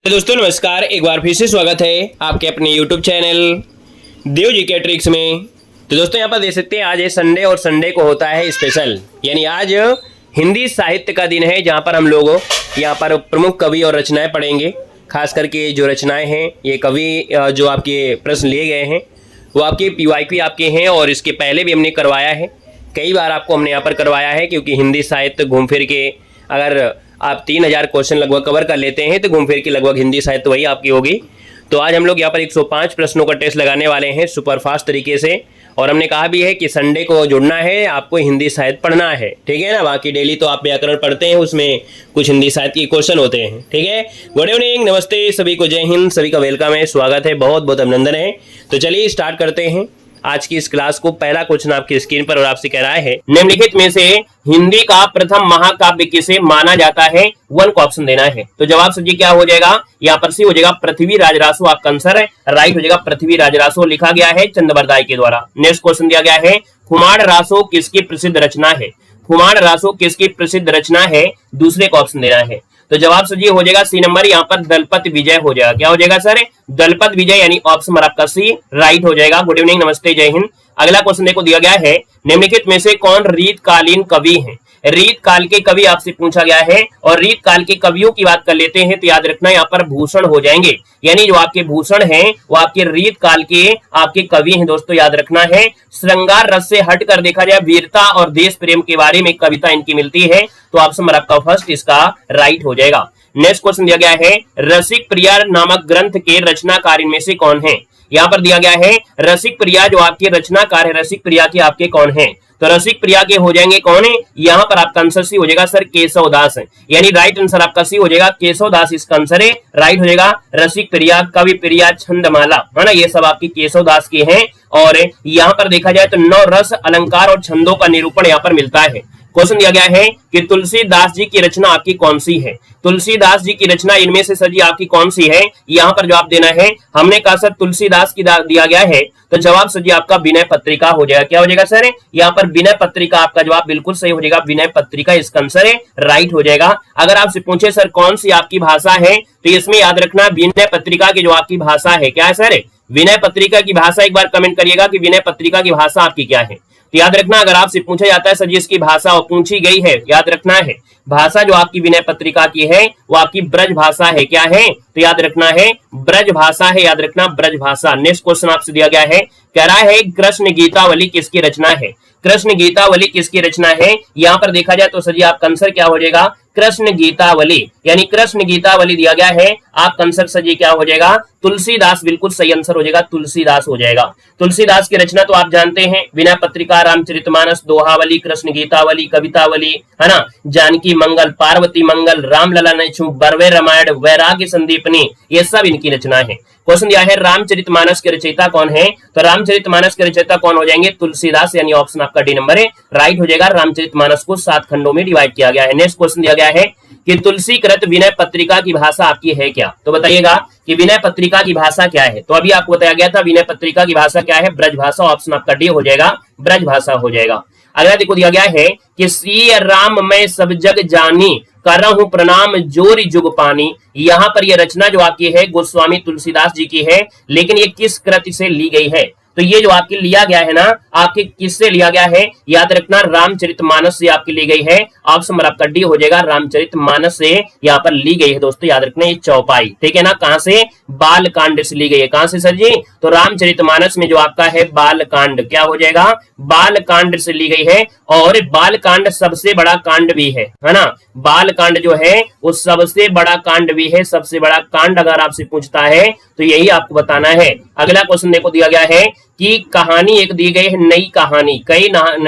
तो दोस्तों नमस्कार, एक बार फिर से स्वागत है आपके अपने YouTube चैनल देव जी के ट्रिक्स में। तो दोस्तों यहाँ पर देख सकते हैं आज है संडे और संडे को होता है स्पेशल, यानी आज हिंदी साहित्य का दिन है जहाँ पर हम लोग यहाँ पर प्रमुख कवि और रचनाएं पढ़ेंगे। खास करके जो रचनाएं हैं ये कवि जो आपके प्रश्न लिए गए हैं वो आपके PYQ आपके हैं और इसके पहले भी हमने करवाया है, कई बार आपको हमने यहाँ पर करवाया है। क्योंकि हिंदी साहित्य घूम फिर के अगर आप 3000 क्वेश्चन लगभग कवर कर लेते हैं तो घूम फिर के लगभग हिंदी साहित्य वही आपकी होगी। तो आज हम लोग यहाँ पर 105 प्रश्नों का टेस्ट लगाने वाले हैं सुपरफास्ट तरीके से। और हमने कहा भी है कि संडे को जुड़ना है, आपको हिंदी साहित्य पढ़ना है, ठीक है ना। बाकी डेली तो आप व्याकरण पढ़ते हैं, उसमें कुछ हिंदी साहित्य के क्वेश्चन होते हैं, ठीक है। गुड इवनिंग, नमस्ते सभी को, जय हिंद, सभी का वेलकम है, स्वागत है, बहुत बहुत अभिनंदन है। तो चलिए स्टार्ट करते हैं आज की इस क्लास को। पहला क्वेश्चन आपकी स्क्रीन पर और आपसे कह रहा है निम्नलिखित में से हिंदी का प्रथम महाकाव्य किसे माना जाता है, वन को ऑप्शन देना है। तो जवाब सर जी क्या हो जाएगा, यहाँ पर सी हो जाएगा पृथ्वी राजरासो, आपका आंसर है राइट हो जाएगा पृथ्वी राजरासो, लिखा गया है चंद्रबरदाई के द्वारा। नेक्स्ट क्वेश्चन दिया गया है खुमाण रासो किसकी प्रसिद्ध रचना है, खुमाण रासो किसकी प्रसिद्ध रचना है, दूसरे को ऑप्शन देना है। तो जवाब सर जी हो जाएगा सी नंबर, यहाँ पर दलपत विजय हो जाएगा। क्या हो जाएगा सर, दलपत विजय, यानी ऑप्शन नंबर आपका सी राइट हो जाएगा। गुड इवनिंग, नमस्ते, जय हिंद। अगला क्वेश्चन देखो दिया गया है निम्नलिखित में से कौन रीतकालीन कवि है, रीत काल के कवि आपसे पूछा गया है। और रीत काल के कवियों की बात कर लेते हैं तो याद रखना यहाँ पर भूषण हो जाएंगे, यानी जो आपके भूषण हैं वो आपके रीत काल के आपके कवि हैं दोस्तों, याद रखना है। श्रृंगार रस से हटकर देखा जाए वीरता और देश प्रेम के बारे में कविता इनकी मिलती है, तो ऑप्शन नंबर आपका फर्स्ट इसका राइट हो जाएगा। नेक्स्ट क्वेश्चन दिया गया है रसिक प्रिया नामक ग्रंथ के रचनाकार इनमें से कौन है। यहाँ पर दिया गया है रसिक प्रिया जो आपके रचनाकार है, रसिक प्रिया के आपके कौन है। तो रसिक प्रिया के हो जाएंगे कौन है, यहाँ पर आपका आंसर सी हो जाएगा सर केशव दास है, यानी राइट आंसर आपका सी हो जाएगा केशव दास, इसका आंसर है राइट हो जाएगा। रसिक प्रिया, कवि प्रिया, छंदमाला, है ना, ये सब आपकी केशव दास की हैं। और यहाँ पर देखा जाए तो नौ रस अलंकार और छंदों का निरूपण यहाँ पर मिलता है। क्वेश्चन दिया गया है कि तुलसीदास जी की रचना आपकी कौन सी है, तुलसीदास जी की रचना इनमें से सर जी आपकी कौन सी है, यहाँ पर जवाब देना है। हमने कहा सर तुलसीदास की दिया गया है, तो जवाब सर जी आपका विनय पत्रिका हो जाएगा। क्या हो जाएगा सर, यहाँ पर विनय पत्रिका, आपका जवाब बिल्कुल सही हो जाएगा, विनय पत्रिका इसका आंसर है राइट हो जाएगा। अगर आपसे पूछे सर कौन सी आपकी भाषा है, तो इसमें याद रखना विनय पत्रिका की जो आपकी भाषा है क्या है सर, विनय पत्रिका की भाषा, एक बार कमेंट करिएगा कि विनय पत्रिका की भाषा आपकी क्या है। तो याद रखना अगर आपसे पूछा जाता है सर जी इसकी भाषा पूछी गई है, याद रखना है भाषा जो आपकी विनय पत्रिका की है वो आपकी ब्रज भाषा है, क्या है, तो याद रखना है ब्रज भाषा है, याद रखना ब्रज भाषा। नेक्स्ट क्वेश्चन आपसे दिया गया है, कह रहा है कृष्ण गीतावली किसकी रचना है, कृष्ण गीतावली किसकी रचना है। यहाँ पर देखा जाए तो सर जी आपका आंसर क्या हो जाएगा, कृष्ण गीतावली, यानी कृष्ण गीतावली दिया गया है, आपका आंसर सर जी क्या हो जाएगा, तुलसीदास, बिल्कुल सही आंसर हो जाएगा, तुलसीदास हो जाएगा। तुलसीदास की रचना तो आप जानते हैं, विनय पत्रिका, रामचरितमानस, दोहावली, कृष्ण गीतावली, कवितावली, है ना, जानकी मंगल, पार्वती मंगल, रामलला नैछू, बरवे रामायण, वैराग्य संदीपनी, ये सब इनकी रचना है। क्वेश्चन दिया है रामचरितमानस के रचयिता कौन है, तो रामचरितमानस के रचयिता कौन हो जाएंगे, तुलसीदास, यानी ऑप्शन आपका डी नंबर है राइट हो जाएगा। रामचरितमानस को 7 खंडों में डिवाइड किया गया है। नेक्स्ट क्वेश्चन दिया गया है कि तुलसीकृत विनय पत्रिका की भाषा आपकी है क्या, तो बताइएगा कि विनय पत्रिका की भाषा क्या है। तो अभी आपको बताया गया था विनय पत्रिका की भाषा क्या है, ब्रज भाषा, ऑप्शन आपका डी हो जाएगा, ब्रज भाषा हो जाएगा। अगला देखो दिया गया है कि श्री राम मैं सब जग जानी, करहूं प्रणाम जोरी जुग पानी। यहाँ पर यह रचना जो आपकी है गोस्वामी तुलसीदास जी की है, लेकिन ये किस कृति से ली गई है, तो ये जो आपके लिया गया है ना, आपके किससे लिया गया है, याद रखना रामचरितमानस से आपकी ली गई है, ऑप्शन नंबर आपका डी हो जाएगा, रामचरितमानस से यहाँ पर ली गई है दोस्तों, याद रखना ये चौपाई, ठीक है ना। कहां से, बालकांड से ली गई है, कहां से सर जी, तो रामचरितमानस में जो आपका है बालकांड, क्या हो जाएगा, बालकांड से ली गई है। और बालकांड सबसे बड़ा कांड भी है ना, बालकांड जो है वो सबसे बड़ा कांड भी है, सबसे बड़ा कांड अगर आपसे पूछता है तो यही आपको बताना है। अगला क्वेश्चन देखो दिया गया है कि कहानी एक दी गई है नई कहानी,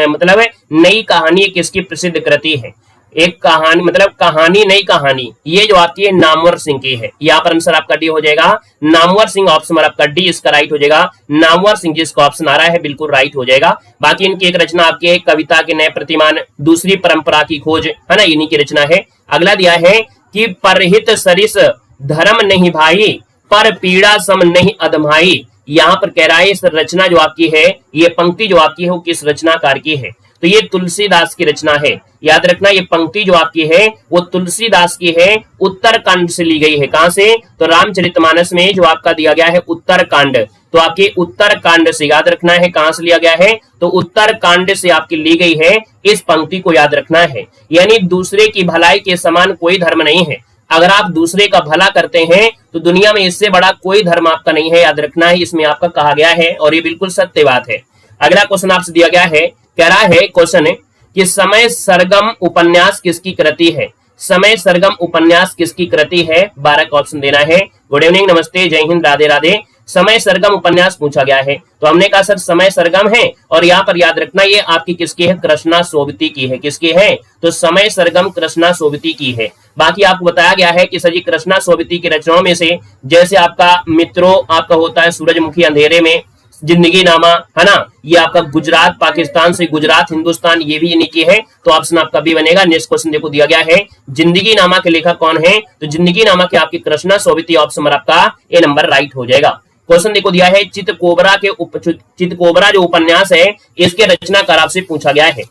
मतलब है नई कहानी किसकी प्रसिद्ध कृति है, एक कहानी मतलब कहानी नई कहानी, ये जो आती है नामवर सिंह की है। यहाँ पर आंसर आपका डी हो जाएगा नामवर सिंह, ऑप्शन आपका डी इसका राइट हो जाएगा, नामवर सिंह जिसका ऑप्शन आ रहा है बिल्कुल राइट हो जाएगा। बाकी इनकी एक रचना आपकी है कविता के नए प्रतिमान, दूसरी परंपरा की खोज, है ना, इन्हीं की रचना है। अगला दिया है कि परहित सरिस धर्म नहीं भाई, पर पीड़ा सम नहीं अदमाई। यहाँ पर कह रहा है इस रचना जो आपकी है, ये पंक्ति जो आपकी है वो किस रचनाकार की है। तो ये तुलसीदास की रचना है। याद रखना ये पंक्ति जो आपकी है वो तुलसीदास की है, उत्तरकांड से ली गई है। कहां से? तो रामचरितमानस में जो आपका दिया गया है उत्तरकांड, तो आपके उत्तरकांड से याद रखना है कहां से लिया गया है, तो उत्तरकांड से आपकी ली गई है। इस पंक्ति को याद रखना है, यानी दूसरे की भलाई के समान कोई धर्म नहीं है। अगर आप दूसरे का भला करते हैं तो दुनिया में इससे बड़ा कोई धर्म आपका नहीं है, याद रखना है, इसमें आपका कहा गया है और ये बिल्कुल सत्य बात है। अगला क्वेश्चन आपसे दिया गया है, कह रहा है क्वेश्चन कि समय सरगम उपन्यास किसकी कृति है? समय सरगम उपन्यास किसकी कृति है? 12 का ऑप्शन देना है। गुड इवनिंग, नमस्ते, जय हिंद, राधे राधे। समय सरगम उपन्यास पूछा गया है, तो हमने कहा सर समय सरगम है, और यहाँ पर याद रखना ये आपकी किसकी है? कृष्णा सोबती की है। किसकी है? तो समय सरगम कृष्णा सोबती की है। बाकी आपको बताया गया है कि सर जी कृष्णा सोबती की रचनाओं में से जैसे आपका मित्रों आपका होता है सूरजमुखी अंधेरे में, जिंदगी नामा, है ना, ये आपका गुजरात पाकिस्तान से गुजरात हिंदुस्तान, ये भी इन्हीं की है। तो ऑप्शन आपका भी बनेगा। नेक्स्ट क्वेश्चन देखो दिया गया है, जिंदगी नामा के लेखक कौन है? तो जिंदगी नामा के आपकी कृष्णा सोबती, ऑप्शन आपका ए नंबर राइट हो जाएगा। क्वेश्चन देखो दिया है, चितकोबरा जो उपन्यास है इसके रचनाकार आपसे पूछा गया है।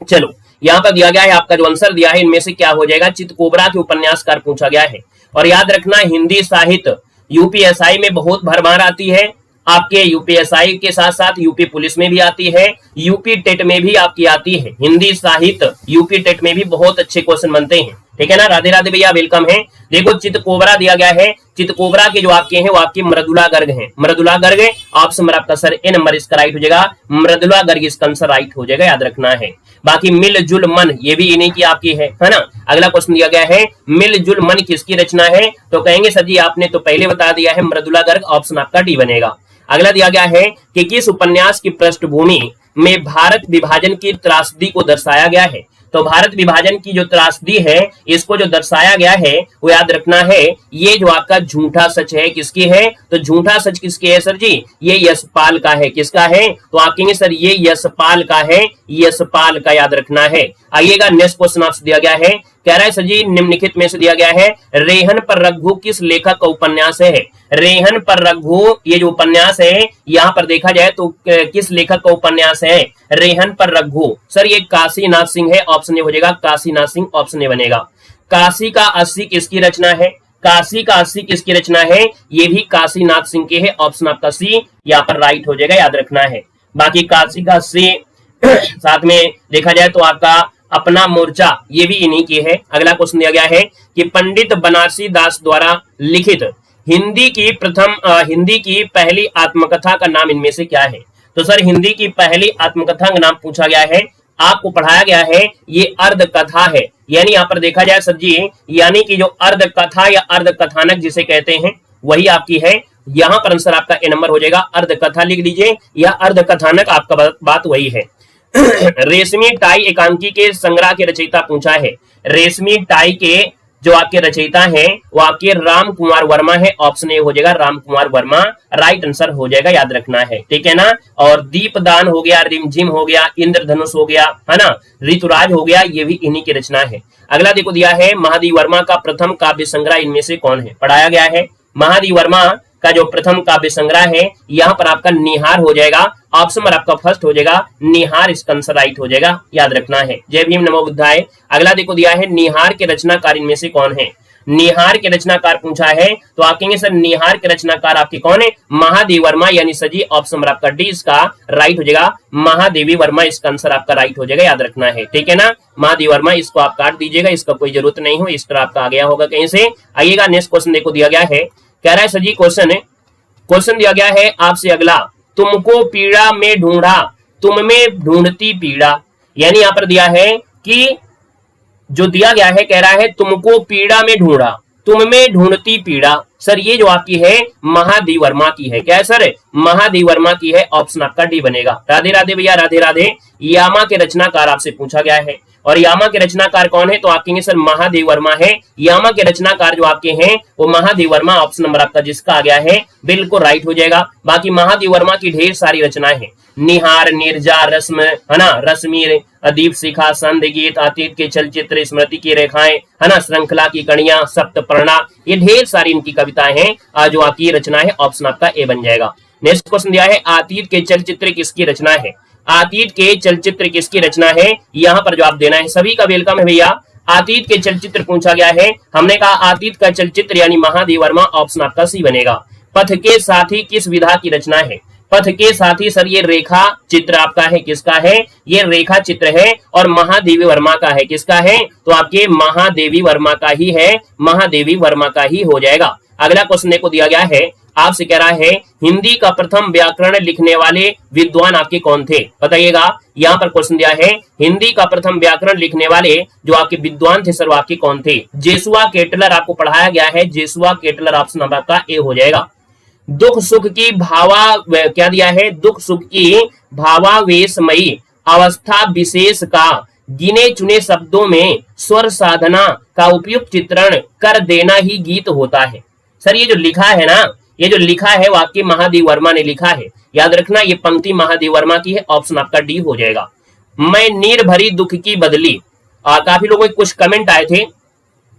चलो यहाँ पर दिया गया है आपका जो आंसर दिया है इनमें से क्या हो जाएगा? चितकोबरा के उपन्यासकार पूछा गया है। और याद रखना हिंदी साहित्य यूपीएसआई में बहुत भरमार आती है, आपके यूपीएसआई के साथ साथ यूपी पुलिस में भी आती है, यूपी टेट में भी आपकी आती है। हिंदी साहित्य यूपी टेट में भी बहुत अच्छे क्वेश्चन बनते हैं, ठीक है ना। राधे राधे भैया, वेलकम है। देखो चितकोबरा दिया गया है, चितकोबरा के जो आपके हैं वो आपकी मृदुला गर्ग हैं। मृदुला गर्ग ऑप्शन आपका सर ए नंबर इसका राइट हो जाएगा। मृदुला गर्ग इसका आंसर राइट हो जाएगा, याद रखना है। बाकी मिलजुल मन ये भी इन्हीं की आपकी है ना। अगला क्वेश्चन दिया गया है, मिलजुल मन किसकी रचना है? तो कहेंगे सर जी आपने तो पहले बता दिया है मृदुला गर्ग, ऑप्शन आपका डी बनेगा। अगला दिया गया है कि किस उपन्यास की पृष्ठभूमि में भारत विभाजन की त्रासदी को दर्शाया गया है? तो भारत विभाजन की जो त्रासदी है इसको जो दर्शाया गया है वो याद रखना है, ये जो आपका झूठा सच है किसकी है? तो झूठा सच किसकी है सर जी? ये यशपाल का है। किसका है? तो आप कहेंगे सर ये यशपाल का है, यशपाल का, याद रखना है। आइएगा नेक्स्ट क्वेश्चन आपसे दिया गया है, कह रहा है सर जी निम्नलिखित में से दिया गया है, रेहन पर रघु किस लेखक का उपन्यास है? रेहन पर रघु ये जो उपन्यास है यहाँ पर देखा जाए तो किस लेखक का उपन्यास है? रेहन पर रघु सर ये काशीनाथ सिंह है, ऑप्शन ए हो जाएगा। काशीनाथ सिंह ऑप्शन ए बनेगा। काशी का 80 किसकी रचना है? काशी का 80 किसकी रचना है? ये भी काशीनाथ सिंह की है, ऑप्शन आपका सी यहाँ पर राइट हो जाएगा, याद रखना है। बाकी काशी का 80 साथ में देखा जाए तो आपका अपना मोर्चा ये भी इन्हीं की है। अगला क्वेश्चन दिया गया है कि पंडित बनारसी दास द्वारा लिखित हिंदी की पहली आत्मकथा का नाम इनमें से क्या है? तो सर हिंदी की पहली आत्मकथा का नाम पूछा गया है, आपको पढ़ाया गया है, ये अर्ध कथा है। यानी यहाँ पर देखा जाए सर जी, यानी कि जो अर्ध कथा या अर्ध कथानक जिसे कहते हैं वही आपकी है। यहाँ पर आंसर आपका ए नंबर हो जाएगा। अर्ध कथा लिख लीजिए या अर्ध कथानक, आपका बात वही है। रेशमी टाई एकांकी के संग्रह के रचयिता पूछा है। रेशमी टाई के जो आपके रचयिता हैं वो आपके राम कुमार वर्मा है, ऑप्शन ए हो जाएगा। राम कुमार वर्मा राइट आंसर हो जाएगा, याद रखना है, ठीक है ना। और दीपदान हो गया, रिमझिम हो गया, इंद्रधनुष हो गया, है ना, ऋतुराज हो गया, ये भी इन्हीं की रचना है। अगला देखो दिया है, महादेव वर्मा का प्रथम काव्य संग्रह इनमें से कौन है? पढ़ाया गया है महादेव वर्मा का जो प्रथम काव्य संग्रह है यहाँ पर आपका निहार हो जाएगा, ऑप्शन पर आपका फर्स्ट हो जाएगा निहार, इसका आंसर राइट हो जाएगा, याद रखना है। जय भीम नमो बुद्धाय। अगला देखो दिया है, निहार के रचनाकार इनमें से कौन है? निहार के रचनाकार पूछा है तो आप कहेंगे सर निहार के रचनाकार आपके कौन है? महादेव वर्मा, यानी सजी ऑप्शन आपका डी इसका राइट हो जाएगा। महादेवी वर्मा इसका आंसर आपका राइट हो जाएगा, याद रखना है, ठीक है ना। महादेव वर्मा इसको आप काट दीजिएगा, इसका कोई जरूरत नहीं हो, इस तरह आपका आ गया होगा कहीं से। आइएगा नेक्स्ट क्वेश्चन देखो दिया गया है, कह रहा है सजी क्वेश्चन दिया गया है आपसे अगला, तुमको पीड़ा में ढूंढा तुम में ढूंढती पीड़ा। यानी यहां पर दिया है कि जो दिया गया है कह रहा है तुमको पीड़ा में ढूंढा तुम में ढूंढती पीड़ा। सर ये जो आपकी है महादेव वर्मा की है, क्या है सर? महादेव वर्मा की है, ऑप्शन आपका डी बनेगा। राधे राधे भैया, राधे राधे। यामा के रचनाकार आपसे पूछा गया है, और यामा के रचनाकार कौन है? तो आप कहेंगे सर महादेव वर्मा है। यामा के रचनाकार जो आपके हैं वो महादेव वर्मा, ऑप्शन नंबर आपका जिसका आ गया है बिल्कुल राइट हो जाएगा। बाकी महादेव वर्मा की ढेर सारी रचनाएं हैं, निहार, निर्जा, रस्म, है ना, रश्मि, दीप शिखा, संध गीत, अतीत के चलचित्र, स्मृति की रेखाएं, है ना, श्रृंखला की कड़ियां, सप्तपर्णा, ये ढेर सारी इनकी कविताएं हैं जो आपकी रचना है, ऑप्शन आपका ए बन जाएगा। नेक्स्ट क्वेश्चन दिया है, अतीत के चलचित्र किसकी रचना है? अतीत के चलचित्र किसकी रचना है, यहाँ पर जवाब देना है। सभी का वेलकम है भैया। अतीत के चलचित्र पूछा गया है, हमने कहा अतीत का चलचित्र यानी महादेव वर्मा, ऑप्शन आपका सी बनेगा। पथ के साथी किस विधा की रचना है, पथ के साथी सर ये रेखा चित्र आपका है, किसका है, ये रेखा चित्र है और महादेवी वर्मा का है, किसका है, तो आपके महादेवी वर्मा का ही है, महादेवी वर्मा का ही हो जाएगा। अगला क्वेश्चन देखो दिया गया है, आपसे कह रहा है हिंदी का प्रथम व्याकरण लिखने वाले विद्वान आपके कौन थे, बताइएगा। यहाँ पर क्वेश्चन दिया है हिंदी का प्रथम व्याकरण लिखने वाले जो आपके विद्वान थे सर वो आपके कौन थे, जेसुआ केटलर आपको पढ़ाया गया है, जेसुआ केटलर, ऑप्शन आपका ए हो जाएगा। दुख सुख की क्या दिया है, दुख सुख की भावावेशमयी अवस्था विशेष का गिने चुने शब्दों में स्वर साधना का उपयुक्त चित्रण कर देना ही गीत होता है। सर ये जो लिखा है ना, ये जो लिखा है वो आपके महादेव वर्मा ने लिखा है, याद रखना ये पंक्ति महादेव वर्मा की है, ऑप्शन आपका डी हो जाएगा। मैं नीर भरी दुख की बदली, काफी लोगों के कुछ कमेंट आए थे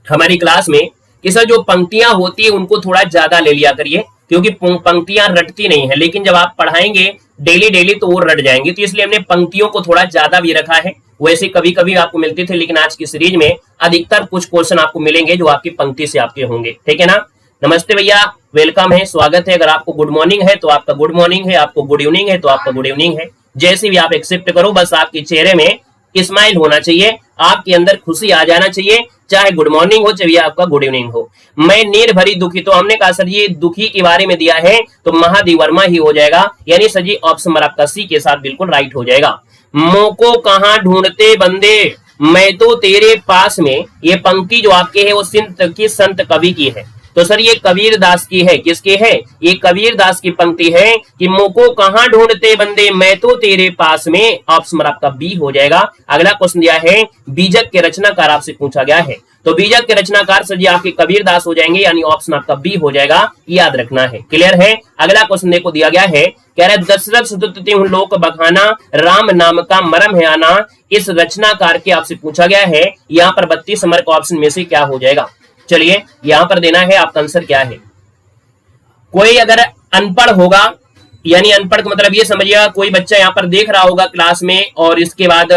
हमारी क्लास में कि सर जो पंक्तियां होती है उनको थोड़ा ज्यादा ले लिया करिए, क्योंकि पंक्तियां रटती नहीं है, लेकिन जब आप पढ़ाएंगे डेली डेली तो वो रट जाएंगे, तो इसलिए हमने पंक्तियों को थोड़ा ज्यादा भी रखा है। वैसे कभी कभी आपको मिलते थे, लेकिन आज की सीरीज में अधिकतर कुछ क्वेश्चन आपको मिलेंगे जो आपकी पंक्ति से आपके होंगे, ठीक है ना। नमस्ते भैया, वेलकम है, स्वागत है। अगर आपको गुड मॉर्निंग है तो आपका गुड मॉर्निंग है, आपको गुड इवनिंग है तो आपका गुड इवनिंग है, जैसे भी आप एक्सेप्ट करो, बस आपके चेहरे में स्माइल होना चाहिए, आपके अंदर खुशी आ जाना चाहिए, चाहे गुड मॉर्निंग हो चाहे आपका गुड इवनिंग हो। मैं नीर भरी दुखी, तो हमने कहा सर ये दुखी के बारे में दिया है तो महादेव वर्मा ही हो जाएगा, यानी सर जी ऑप्शन आपका सी के साथ बिल्कुल राइट हो जाएगा। मोको कहां ढूंढते बंदे मैं तो तेरे पास में, ये पंक्ति जो आपके है वो संत कवि की है, तो सर ये कबीर दास की है, किसकी है, ये कबीर दास की पंक्ति है कि मोको कहां ढूंढते बंदे मैं तो तेरे पास में, ऑप्शन आपका बी हो जाएगा। अगला क्वेश्चन दिया है बीजक के रचनाकार आपसे पूछा गया है, तो बीजक के रचनाकार सर जी आपके कबीर दास हो जाएंगे, यानी ऑप्शन आपका बी हो जाएगा, याद रखना है, क्लियर है। अगला क्वेश्चन देखो दिया गया है, कह रहा है दशरथ सुतति हूं लोक बखाना राम नाम का मरम है आना, इस रचनाकार के आपसे पूछा गया है, यहाँ पर 32 नंबर का ऑप्शन में से क्या हो जाएगा। चलिए यहां पर देना है आपका आंसर क्या है। कोई अगर अनपढ़ होगा, यानी अनपढ़ का मतलब ये समझिएगा कोई बच्चा यहाँ पर देख रहा होगा क्लास में, और इसके बाद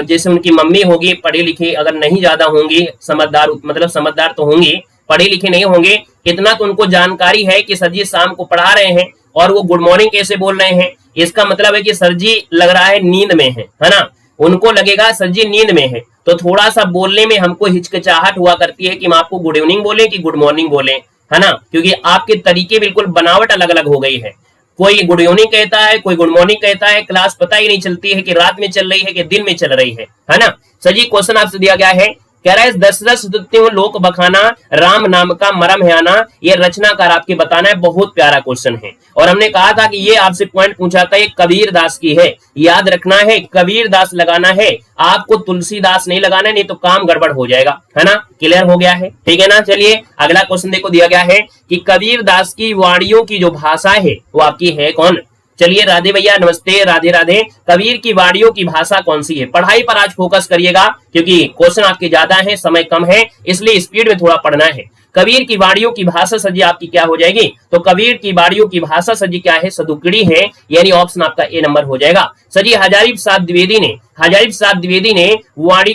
जैसे उनकी मम्मी होगी पढ़ी लिखी, अगर नहीं ज्यादा होंगी समझदार, मतलब समझदार तो होंगी, पढ़े लिखे नहीं होंगे, इतना तो उनको जानकारी है कि सर जी शाम को पढ़ा रहे हैं और वो गुड मॉर्निंग कैसे बोल रहे हैं, इसका मतलब है कि सर जी लग रहा है नींद में है ना, उनको लगेगा सर जी नींद में है, तो थोड़ा सा बोलने में हमको हिचकिचाहट हुआ करती है कि हम आपको गुड इवनिंग बोले कि गुड मॉर्निंग बोले, है ना, क्योंकि आपके तरीके बिल्कुल बनावट अलग अलग हो गई है, कोई गुड इवनिंग कहता है, कोई गुड मॉर्निंग कहता है, क्लास पता ही नहीं चलती है कि रात में चल रही है कि दिन में चल रही है ना। सर जी क्वेश्चन आपसे दिया गया है, कह रहा है दशरथ सुतति हूं लोक बखाना राम नाम का मरम है आना, ये रचनाकार आपके बताना है, बहुत प्यारा क्वेश्चन है, और हमने कहा था कि ये आपसे पॉइंट पूछा था, ये कबीर दास की है, याद रखना है, कबीर दास लगाना है, आपको तुलसीदास नहीं लगाना है, नहीं तो काम गड़बड़ हो जाएगा, है ना, क्लियर हो गया है, ठीक है ना। चलिए अगला क्वेश्चन देखो दिया गया है कि कबीर दास की वाणियों की जो भाषा है वो आपकी है कौन। चलिए राधे भैया, नमस्ते, राधे राधे। कबीर की वाणियों की भाषा कौन सी है, पढ़ाई पर आज फोकस करिएगा क्योंकि क्वेश्चन आपके ज्यादा है, समय कम है, इसलिए स्पीड में थोड़ा पढ़ना है। कबीर की वाणियों की भाषा सजी आपकी क्या हो जाएगी, तो कबीर की वाणियों की भाषा सजी क्या है, सदुकड़ी है, यानी ऑप्शन आपका ए नंबर हो जाएगा। सजी हजारी प्रसाद द्विवेदी ने वाणी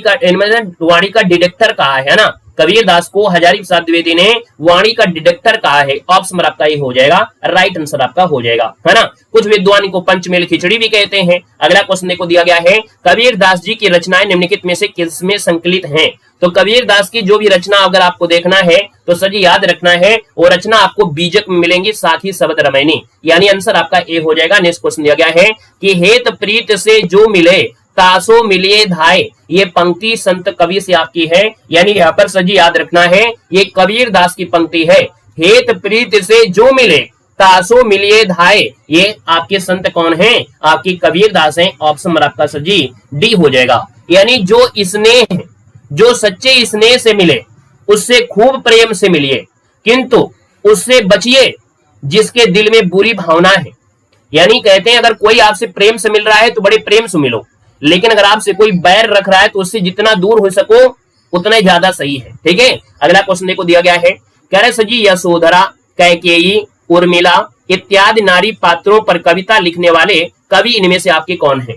का डिटेक्टर कहा है ना, कबीर दास को हजारी प्रसाद द्विवेदी ने वाणी का डिटेक्टर कहा है, ऑप्शन आपका ये हो जाएगा, राइट आंसर आपका हो जाएगा, है ना। कुछ विद्वान को पंचमेल खिचड़ी भी कहते हैं। अगला क्वेश्चन देखो दिया गया है, कबीर दास जी की रचनाएं निम्नलिखित में से किसमें संकलित हैं, तो कबीर दास की जो भी रचना अगर आपको देखना है तो सर जी याद रखना है वो रचना आपको बीजक में मिलेंगी, साथ ही शब्द रामायणी, यानी आंसर आपका ए हो जाएगा। नेक्स्ट क्वेश्चन दिया गया है कि हेत प्रीत से जो मिले तासो मिलिए धाय, ये पंक्ति संत कवि से आपकी है, यानी यहाँ पर सर जी याद रखना है ये कबीर दास की पंक्ति है, हेत प्रीत से जो मिले तासो मिलिए धाय, ये आपके संत कौन हैं, आपकी कबीर दास हैं, ऑप्शन आपका सर जी डी हो जाएगा। यानी जो स्नेह, जो सच्चे स्नेह से मिले उससे खूब प्रेम से मिलिए, किंतु उससे बचिए जिसके दिल में बुरी भावना है, यानी कहते हैं अगर कोई आपसे प्रेम से मिल रहा है तो बड़े प्रेम से मिलो, लेकिन अगर आपसे कोई बैर रख रहा है तो उससे जितना दूर हो सको उतना ही ज्यादा सही है, ठीक है। अगला क्वेश्चन देखो दिया गया है, कह रहे सजी यशोधरा, कैकेयी, उर्मिला इत्यादि नारी पात्रों पर कविता लिखने वाले कवि इनमें से आपके कौन है?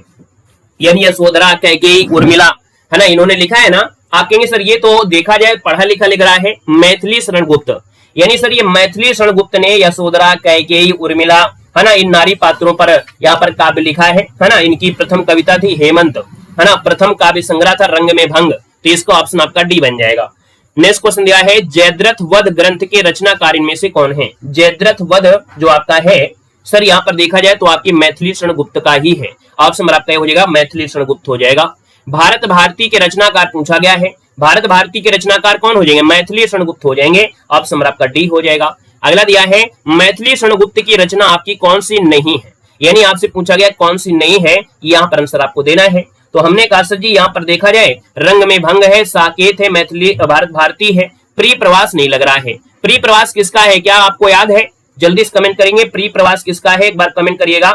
यानी यशोधरा, कैकेयी, उर्मिला, है ना, इन्होंने लिखा है ना। आप कहेंगे सर ये तो देखा जाए पढ़ा लिखा लिख रहा है, मैथिली शरण गुप्त। यानी सर ये मैथिली शरण गुप्त ने यशोधरा, कैकेयी, उर्मिला, है ना, इन नारी पात्रों पर यहाँ पर काव्य लिखा है ना। इनकी प्रथम कविता थी हेमंत, है ना। प्रथम काव्य संग्रह था रंग में भंग। तो इसका ऑप्शन आपका डी बन जाएगा। नेक्स्ट क्वेश्चन दिया है जयद्रथ वध ग्रंथ के रचनाकार इनमें से कौन है? जयद्रथ वध जो आपका है सर यहाँ पर देखा जाए तो आपकी मैथिली शरण गुप्त का ही है। ऑप्शन आपका हो जाएगा मैथिली शरण गुप्त हो जाएगा। भारत भारती के रचनाकार पूछा गया है, भारत भारती के रचनाकार कौन हो जाएंगे? मैथिली शरण गुप्त हो जाएंगे। ऑप्शन आपका डी हो जाएगा। अगला दिया है मैथिली शरण गुप्त की रचना आपकी कौन सी नहीं है? यानी आपसे पूछा गया कौन सी नहीं है, यहाँ पर आंसर आपको देना है। तो हमने कहा सर जी यहाँ पर देखा जाए रंग में भंग है, साकेत है, मैथिली भारत भारती है, प्रिय प्रवास नहीं लग रहा है। प्रिय प्रवास किसका है, क्या आपको याद है? जल्दी से कमेंट करेंगे, प्रिय प्रवास किसका है, एक बार कमेंट करिएगा।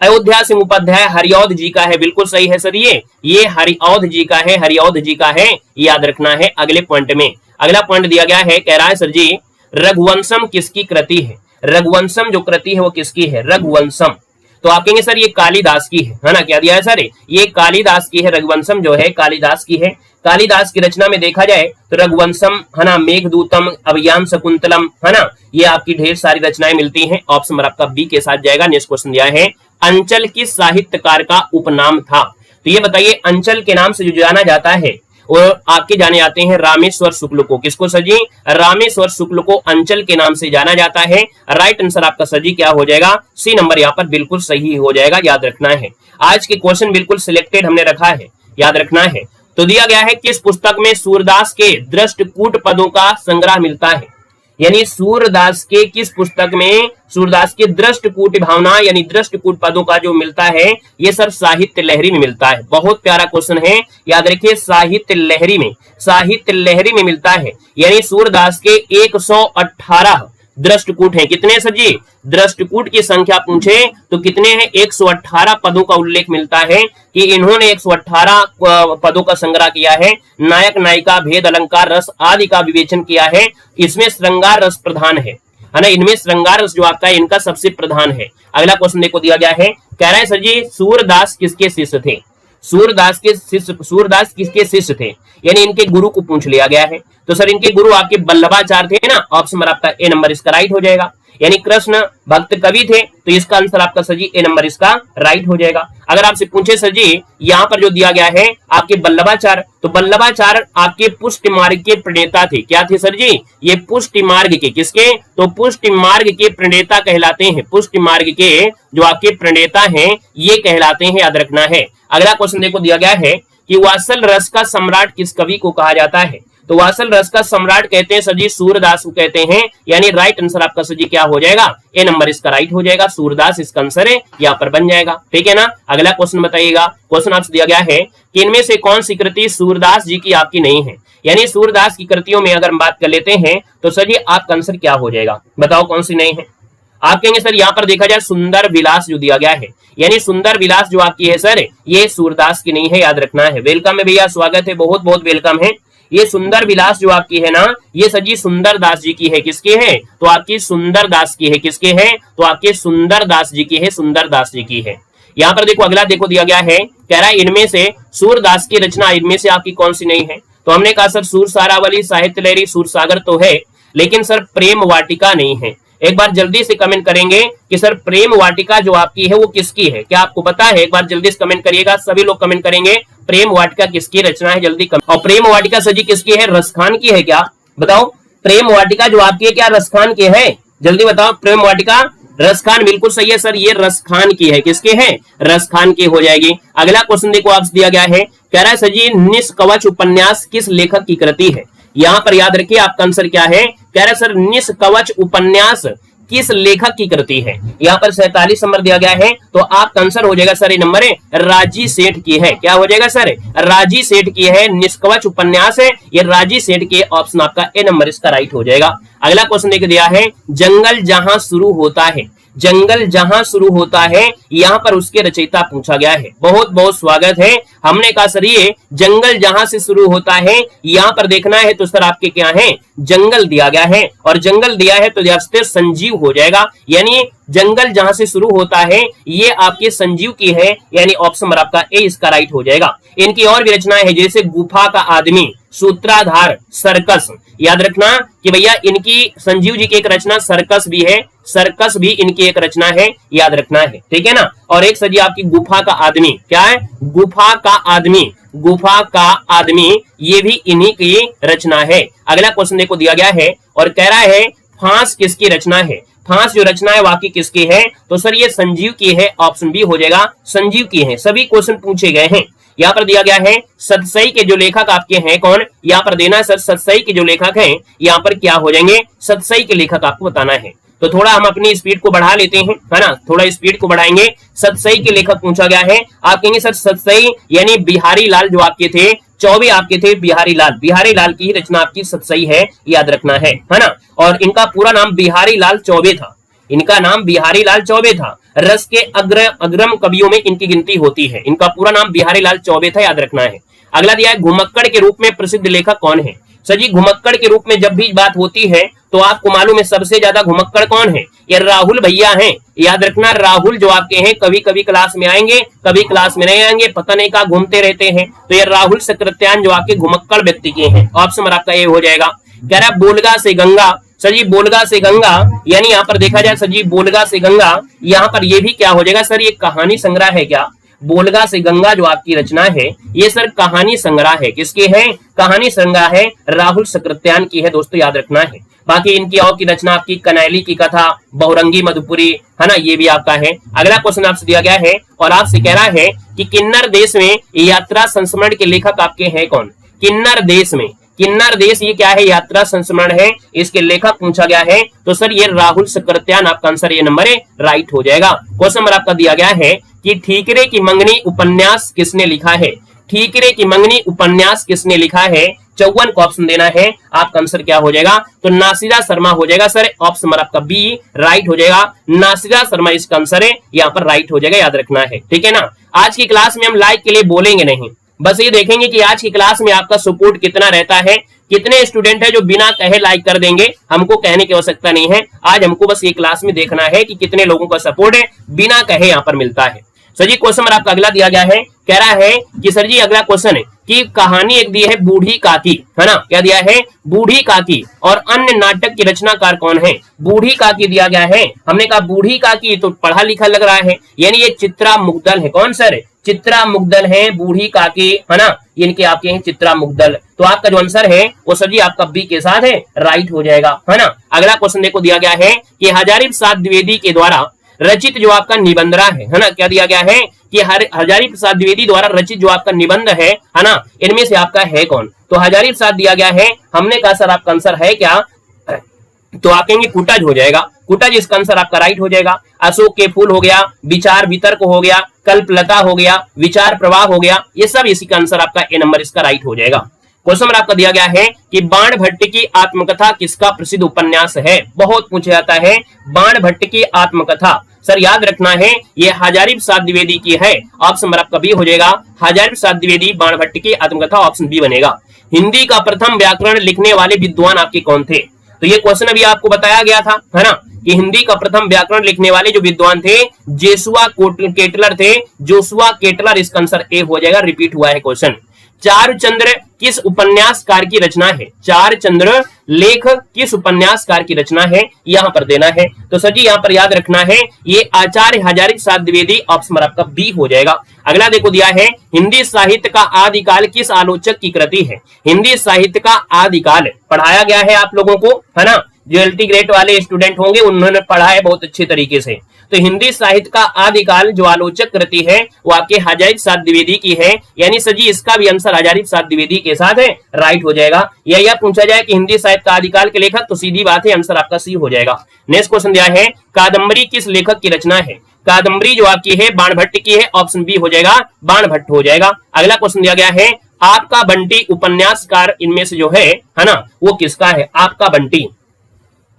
अयोध्या सिंह उपाध्याय हरिऔध जी का है, बिल्कुल सही है सर। ये हरिऔध जी का है, हरिऔध जी का है, याद रखना है। अगले पॉइंट में अगला पॉइंट दिया गया है, कह रहा है सर जी रघुवंशम किसकी कृति है? रघुवंशम जो कृति है वो किसकी है? रघुवंशम। तो आप कहेंगे सर ये कालिदास की है ना। क्या दिया है सर? ये कालिदास की है। रघुवंशम जो है कालिदास की है। कालिदास की रचना में देखा जाए तो रघुवंशम, है ना, मेघदूतम, अभियान शकुंतलम, है ना, ये आपकी ढेर सारी रचनाएं मिलती हैं। ऑप्शन आपका बी के साथ जाएगा। नेक्स्ट क्वेश्चन दिया है अंचल किस साहित्यकार का उपनाम था? तो ये बताइए अंचल के नाम से जो जाना जाता है और आपके जाने जाते हैं रामेश्वर शुक्ल को। किसको सर जी? रामेश्वर शुक्ल को अंचल के नाम से जाना जाता है। राइट आंसर आपका सर जी क्या हो जाएगा? सी नंबर यहाँ पर बिल्कुल सही हो जाएगा, याद रखना है। आज के क्वेश्चन बिल्कुल सिलेक्टेड हमने रखा है, याद रखना है। तो दिया गया है किस पुस्तक में सूरदास के दृष्टकूट पदों का संग्रह मिलता है? यानी सूरदास के किस पुस्तक में सूरदास के दृष्टकूट भावना यानी दृष्टकूट पदों का जो मिलता है, ये सर साहित्य लहरी में मिलता है। बहुत प्यारा क्वेश्चन है, याद रखिए साहित्य लहरी में, साहित्य लहरी में मिलता है। यानी सूरदास के 118 दृष्टकूट हैं। कितने सर जी? दृष्टकूट की संख्या पूछे तो कितने हैं? 118 पदों का उल्लेख मिलता है कि इन्होंने 118 पदों का संग्रह किया है। नायक नायिका, भेद, अलंकार, रस आदि का विवेचन किया है। इसमें श्रृंगार रस प्रधान है ना। इनमें श्रृंगार रस जो आपका है इनका सबसे प्रधान है। अगला क्वेश्चन देखो दिया गया है, कह रहा है सर जी सूरदास किसके शिष्य थे? सूरदास किसके शिष्य थे? यानी इनके गुरु को पूछ लिया गया है। तो सर इनके गुरु आपके वल्लभाचार्य थे ना। ऑप्शन आपका ए नंबर इसका राइट हो जाएगा। यानी कृष्ण भक्त कवि थे, तो इसका आंसर आपका सर जी ए नंबर इसका राइट हो जाएगा। अगर आपसे पूछे सर जी यहाँ पर जो दिया गया है आपके वल्लभाचार्य, तो वल्लभाचार्य आपके पुष्टि मार्ग के प्रणेता थे। क्या थे सर जी? ये पुष्टि मार्ग के किसके? तो पुष्टि मार्ग के प्रणेता कहलाते हैं। पुष्टि मार्ग के जो आपके प्रणेता हैं ये कहलाते हैं, याद रखना है। अगला क्वेश्चन देखो दिया गया है कि वात्सल रस का सम्राट किस कवि को कहा जाता है? तो वात्सल रस का सम्राट कहते हैं सर जी सूरदास को कहते हैं। यानी राइट आंसर आपका सर जी क्या हो जाएगा? ए नंबर इसका राइट हो जाएगा। सूरदास इसका आंसर है, यहाँ पर बन जाएगा। ठीक है ना। अगला क्वेश्चन बताइएगा। क्वेश्चन आपसे दिया गया है कि इनमें से कौन सी कृति सूरदास जी की आपकी नहीं है? यानी सूरदास की कृतियों में अगर हम बात कर लेते हैं तो सर जी आपका आंसर क्या हो जाएगा? बताओ कौन सी नहीं है? आप कहेंगे सर यहाँ पर देखा जाए सुंदर विलास जो दिया गया है, यानी सुंदर विलास जो आपकी है सर ये सूरदास की नहीं है, याद रखना है। वेलकम है भैया, स्वागत है, बहुत बहुत वेलकम है। ये सुंदर विलास जो आपकी है ना, ये सर जी सुंदर दास जी की है। किसकी है? तो आपकी सुंदर दास की है। किसके है? तो आपके सुंदर दास जी की है, सुंदर दास जी की है। यहाँ पर देखो अगला देखो दिया गया है, कह रहा है इनमें से सूरदास की रचना इनमें से आपकी कौन सी नहीं है? तो हमने कहा सर सूर सारावली, साहित्य लहरी, सूरसागर तो है, लेकिन सर प्रेम वाटिका नहीं है। एक बार जल्दी से कमेंट करेंगे कि सर प्रेम वाटिका जो आपकी है वो किसकी है? क्या आपको पता है? एक बार जल्दी से कमेंट करिएगा, सभी लोग कमेंट करेंगे प्रेम वाटिका किसकी रचना है, जल्दी कमेंट। और प्रेम वाटिका सर जी किसकी है? रसखान की है क्या? बताओ प्रेम वाटिका जो आपकी है क्या रसखान की है? जल्दी बताओ। प्रेम वाटिका रसखान, बिल्कुल सही है सर, ये रसखान की है। किसके है? रसखान की हो जाएगी। अगला क्वेश्चन देखो आपसे दिया गया है, कह रहा है सर जी निष्कवच उपन्यास किस लेखक की कृति है? यहाँ पर याद रखिए आपका आंसर क्या है? कह रहा है सर निष्कवच उपन्यास किस लेखक की कृति है? यहाँ पर 47 नंबर दिया गया है, तो आपका आंसर हो जाएगा सर ये नंबर है राजी सेठ की है। क्या हो जाएगा सर? राजी सेठ की है। निष्कवच उपन्यास है ये राजी सेठ के। ऑप्शन आपका ए नंबर इसका राइट हो जाएगा। अगला क्वेश्चन देख दिया है, जंगल जहां शुरू होता है जंगल जहां शुरू होता है यहाँ पर उसके रचयिता पूछा गया है। बहुत बहुत स्वागत है। हमने कहा सर ये जंगल जहां से शुरू होता है यहाँ पर देखना है, तो सर आपके क्या है, जंगल दिया गया है, और जंगल दिया है तो संजीव हो जाएगा, यानी जंगल जहां से शुरू होता है ये आपके संजीव की है, यानी ऑप्शन नंबर आपका ए इसका राइट हो जाएगा। इनकी और भी रचनाएं है, जैसे गुफा का आदमी, सूत्राधार, सर्कस। याद रखना कि भैया इनकी संजीव जी की एक रचना सर्कस भी है, सर्कस भी इनकी एक रचना है, याद रखना है, ठीक है ना। और एक सजी आपकी गुफा का आदमी, क्या है, गुफा का आदमी, गुफा का आदमी, ये भी इन्हीं की रचना है। अगला क्वेश्चन देखो दिया गया है और कह रहा है फांस किसकी रचना है। फांस जो रचना है वाकई किसकी है, तो सर ये संजीव की है, ऑप्शन बी हो जाएगा, संजीव की है। सभी क्वेश्चन पूछे गए हैं। यहाँ पर दिया गया है सतसई के जो लेखक आपके हैं कौन, यहाँ पर देना है सर सतसई के जो लेखक हैं यहाँ पर क्या हो जाएंगे, सतसई के लेखक आपको बताना है। तो थोड़ा हम अपनी स्पीड को बढ़ा लेते हैं, है ना, थोड़ा स्पीड को बढ़ाएंगे। सतसई के लेखक पूछा गया है, आप कहेंगे सर सतसई यानी बिहारी लाल जो आपके थे, चौबे आपके थे बिहारी लाल, बिहारी लाल की ही रचना आपकी सतसई है, याद रखना है ना। और इनका पूरा नाम बिहारी लाल चौबे था, इनका नाम बिहारी लाल चौबे था। रस के अग्रम कवियों में इनकी गिनती होती है। इनका पूरा नाम बिहारी लाल चौबे था, याद रखना है। अगला दिया है घुमक्कड़ के रूप में प्रसिद्ध लेखक कौन है। सर जी घुमक्कड़ के रूप में जब भी बात होती है तो आपको मालूम है सबसे ज्यादा घुमक्कड़ कौन है, ये राहुल भैया हैं, याद रखना। राहुल जो आपके हैं कभी कभी क्लास में आएंगे, कभी क्लास में नहीं आएंगे, पता नहीं कहाँ घूमते रहते हैं। तो ये राहुल सकृत्यान जो आपके घुमक्कड़ व्यक्ति के हैं, ऑप्शन आपका ये हो जाएगा। कह रहा है बोलगा से गंगा, सर जी बोलगा से गंगा यानी यहाँ पर देखा जाए सर जी बोलगा से गंगा, यहाँ पर ये भी क्या हो जाएगा सर, ये कहानी संग्रह है क्या। बोलगा से गंगा जो आपकी रचना है ये सर कहानी संग्रह है, किसकी है, कहानी संग्रह है, राहुल सकृत्यान की है दोस्तों, याद रखना है। बाकी इनकी और की रचना आपकी कनैली की कथा, बहुरंगी मधुपुरी, है ना, ये भी आपका है। अगला क्वेश्चन आपसे दिया गया है और आपसे कह रहा है कि किन्नर देश में यात्रा संस्मरण के लेखक आपके हैं कौन। किन्नर देश में, किन्नर देश ये क्या है, यात्रा संस्मरण है, इसके लेखक पूछा गया है, तो सर ये राहुल सकृत्यान, आपका आंसर ये नंबर है राइट हो जाएगा। क्वेश्चन नंबर आपका दिया गया है कि ठीकरे की मंगनी उपन्यास किसने लिखा है। ठीकरे की मंगनी उपन्यास किसने लिखा है, 54 को ऑप्शन देना है, आपका आंसर क्या हो जाएगा, तो नासिरा शर्मा हो जाएगा सर, ऑप्शन नंबर आपका बी राइट हो जाएगा। नासिरा शर्मा इसका आंसर है, यहाँ पर राइट हो जाएगा, याद रखना है, ठीक है ना। आज की क्लास में हम लाइक के लिए बोलेंगे नहीं, बस ये देखेंगे कि आज की क्लास में आपका सपोर्ट कितना रहता है, कितने स्टूडेंट है जो बिना कहे लाइक कर देंगे, हमको कहने की आवश्यकता नहीं है। आज हमको बस ये क्लास में देखना है कि कितने लोगों का सपोर्ट है, बिना कहे यहाँ पर मिलता है। सर जी क्वेश्चन आपका अगला दिया गया है, कह रहा है कि सर जी अगला क्वेश्चन है कि कहानी एक दी है बूढ़ी काकी, है ना, क्या दिया है, बूढ़ी काकी, और अन्य नाटक की रचनाकार कौन है। बूढ़ी काकी दिया गया है, हमने कहा बूढ़ी काकी तो पढ़ा लिखा लग रहा है, यानी ये चित्रा मुग्दल है। कौन सर, चित्रा मुग्दल है बूढ़ी काकी, है ना, इनके आपके हैं चित्रा मुग्दल। तो आपका जो आंसर है वो सर जी आपका बी के साथ है, राइट हो जाएगा, है ना। अगला क्वेश्चन देखो दिया गया है कि हजारी प्रसाद द्विवेदी के द्वारा रचित जो आपका निबंध है ना, क्या दिया गया है कि हजारी प्रसाद द्विवेदी द्वारा रचित जो आपका निबंध है ना, इनमें से आपका है कौन। तो हजारी प्रसाद दिया गया है, हमने कहा सर आपका आंसर है क्या, तो आप कहेंगे कुटज हो जाएगा, कुटज इसका आंसर आपका राइट हो जाएगा। अशोक के फूल हो गया, विचार वितर्क हो गया, कल्पलता हो गया, विचार प्रवाह हो गया, ये सब इसी का आंसर आपका ए नंबर इसका राइट हो जाएगा। क्वेश्चन आपका दिया गया है कि बाण भट्ट की आत्मकथा किसका प्रसिद्ध उपन्यास है। बहुत पूछा जाता है बाण भट्ट की आत्मकथा, सर याद रखना है ये हजारी प्रसाद द्विवेदी की है, ऑप्शन नंबर आपका बी हो जाएगा। हजारी प्रसाद द्विवेदी बाण भट्ट की आत्मकथा, ऑप्शन बी बनेगा। हिंदी का प्रथम व्याकरण लिखने वाले विद्वान आपके कौन थे। तो ये क्वेश्चन अभी आपको बताया गया था, है ना, कि हिंदी का प्रथम व्याकरण लिखने वाले जो विद्वान थे जेसुआ केटलर थे, जोसुआ केटलर, इसका आंसर ए हो जाएगा, रिपीट हुआ है क्वेश्चन। चारुचंद्र किस उपन्यासकार की रचना है। चारुचंद्र लेख किस उपन्यासकार की रचना है, यहाँ पर देना है। तो सर जी यहाँ पर याद रखना है ये आचार्य हजारी प्रसाद द्विवेदी, ऑप्शन आपका बी हो जाएगा। अगला देखो दिया है हिंदी साहित्य का आदिकाल किस आलोचक की कृति है। हिंदी साहित्य का आदिकाल पढ़ाया गया है आप लोगों को, है ना, जो एलटी ग्रेड वाले स्टूडेंट होंगे उन्होंने पढ़ा है बहुत अच्छे तरीके से। तो हिंदी साहित्य का आदिकाल जो आलोचक कृति है वो आपके हजारी प्रसाद द्विवेदी की है, यानी सर जी इसका भी आंसर हजारी प्रसाद द्विवेदी के साथ है, राइट हो जाएगा। यह पूछा जाए कि हिंदी साहित्य का आदिकाल के लेखक, तो सीधी बात है आंसर आपका सी हो जाएगा। नेक्स्ट क्वेश्चन दिया है कादम्बरी किस लेखक की रचना है। कादम्बरी जो आपकी है बाण भट्ट की है, ऑप्शन बी हो जाएगा, बाण भट्ट हो जाएगा। अगला क्वेश्चन दिया गया है आपका बंटी उपन्यासकार इनमें से जो है ना, वो किसका है। आपका बंटी,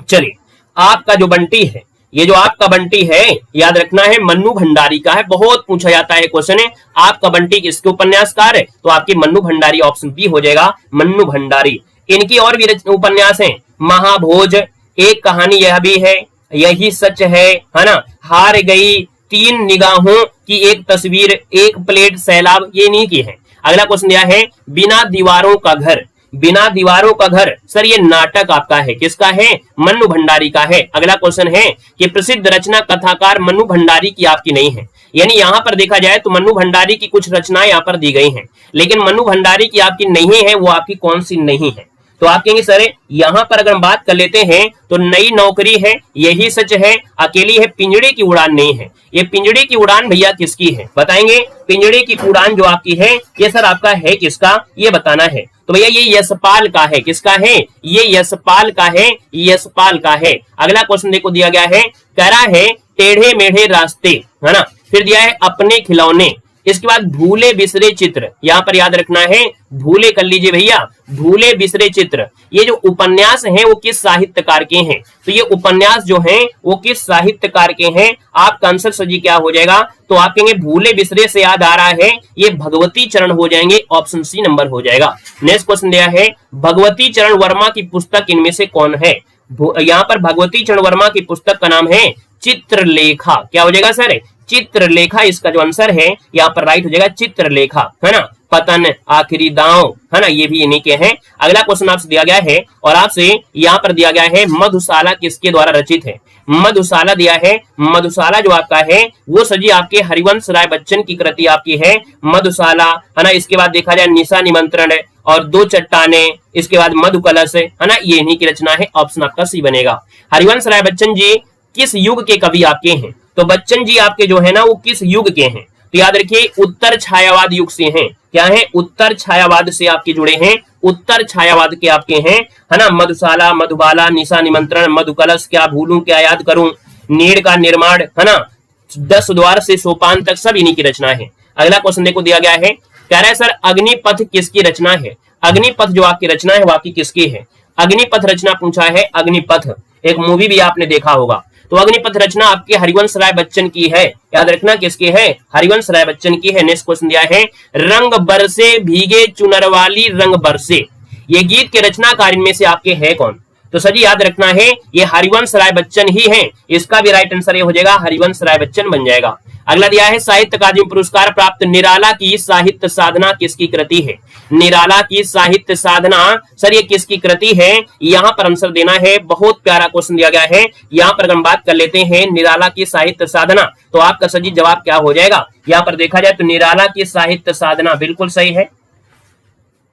चलिए आपका जो बंटी है ये जो आपका बंटी है याद रखना है मन्नू भंडारी का है, बहुत पूछा जाता है क्वेश्चन है आपका बंटी किसके उपन्यासकार है, तो आपकी मन्नू भंडारी, ऑप्शन बी हो जाएगा मन्नू भंडारी। इनकी और भी उपन्यास हैं, महाभोज, एक कहानी यह भी है, यही सच है ना, हार गई, तीन निगाहों की एक तस्वीर, एक प्लेट सैलाब, ये नहीं की है। अगला क्वेश्चन दिया है बिना दीवारों का घर, बिना दीवारों का घर, सर ये नाटक आपका है, किसका है, मन्नू भंडारी का है। अगला क्वेश्चन है कि प्रसिद्ध रचना कथाकार मन्नू भंडारी की आपकी नहीं है, यानी यहां पर देखा जाए तो मन्नू भंडारी की कुछ रचनाएं यहां पर दी गई हैं, लेकिन मन्नू भंडारी की आपकी नहीं है, वो आपकी कौन सी नहीं है, तो आप कहेंगे सर यहां पर अगर हम बात कर लेते हैं तो नई नौकरी है, यही सच है, अकेली है, पिंजड़े की उड़ान नहीं है। ये पिंजड़े की उड़ान भैया किसकी है बताएंगे, पिंजड़े की उड़ान जो आपकी है ये सर आपका है किसका, ये बताना है। तो भैया ये यशपाल का है, किसका है, ये यशपाल का है, यशपाल का है। अगला क्वेश्चन देखो दिया गया है, कह रहा है टेढ़े मेढ़े रास्ते, है ना, फिर दिया है अपने खिलौने, इसके बाद भूले बिसरे चित्र, यहां पर याद रखना है भूले कर लीजिए भैया, भूले बिसरे चित्र। ये जो उपन्यास हैं वो किस साहित्यकार के हैं, तो ये उपन्यास जो हैं वो किस साहित्यकार के हैं, आपका आंसर सजी क्या हो जाएगा, तो आप कहेंगे भूले बिसरे से याद आ रहा है ये भगवती चरण हो जाएंगे, ऑप्शन सी नंबर हो जाएगा। नेक्स्ट क्वेश्चन दिया है भगवती चरण वर्मा की पुस्तक इनमें से कौन है, यहाँ पर भगवती चरण वर्मा की पुस्तक का नाम है चित्रलेखा, क्या हो जाएगा सर, चित्रलेखा, इसका जो आंसर है यहाँ पर राइट हो जाएगा चित्रलेखा, है ना, पतन, आखिरी दांव, है ना, ये भी इन्हीं के हैं। अगला क्वेश्चन आपसे दिया गया है और आपसे यहाँ पर दिया गया है मधुशाला किसके द्वारा रचित है, मधुशाला दिया है, मधुशाला जो आपका है वो सजी आपके हरिवंश राय बच्चन की कृति आपकी है मधुशाला, है ना। इसके बाद देखा जाए निशा निमंत्रण और दो चट्टाने, इसके बाद मधु कलश, है ना, ये इन्हीं की रचना है, ऑप्शन आपका सी बनेगा। हरिवंश राय बच्चन जी किस युग के कवि आपके हैं, तो बच्चन जी आपके जो है ना वो किस युग के हैं, तो याद रखिए उत्तर छायावाद युग से हैं, क्या है, उत्तर छायावाद से आपके जुड़े हैं, उत्तर छायावाद के आपके हैं, है ना। मधुशाला, मधुबाला, निशा निमंत्रण, मधुकलश, क्या भूलूं क्या याद करूं, नीड़ का निर्माण, है ना, 10 द्वार से सोपान तक सब इन्हीं की रचना है। अगला क्वेश्चन देखो दिया गया है, कह रहा है सर अग्निपथ किसकी रचना है, अग्निपथ जो आपकी रचना है वो आपकी किसकी है, अग्निपथ रचना पूछा है, अग्निपथ एक मूवी भी आपने देखा होगा, तो अग्निपथ रचना आपके हरिवंश राय बच्चन की है, याद रखना किसकी है, हरिवंश राय बच्चन की है। नेक्स्ट क्वेश्चन दिया है रंग बरसे भीगे चुनर वाली रंग बरसे, ये गीत के रचनाकार इनमें से आपके हैं कौन, तो सर याद रखना है ये हरिवंश राय बच्चन ही हैं, इसका भी राइट आंसर ये हो जाएगा हरिवंश राय बच्चन बन जाएगा। अगला दिया है साहित्य अकादमी पुरस्कार प्राप्त निराला की साहित्य साधना किसकी कृति है, निराला की साहित्य साधना सर ये किसकी कृति है, यहाँ पर आंसर देना है, बहुत प्यारा क्वेश्चन दिया गया है। यहाँ पर हम बात कर लेते हैं निराला की साहित्य साधना, तो आपका सही जवाब क्या हो जाएगा, यहाँ पर देखा जाए तो निराला की साहित्य साधना बिल्कुल सही है,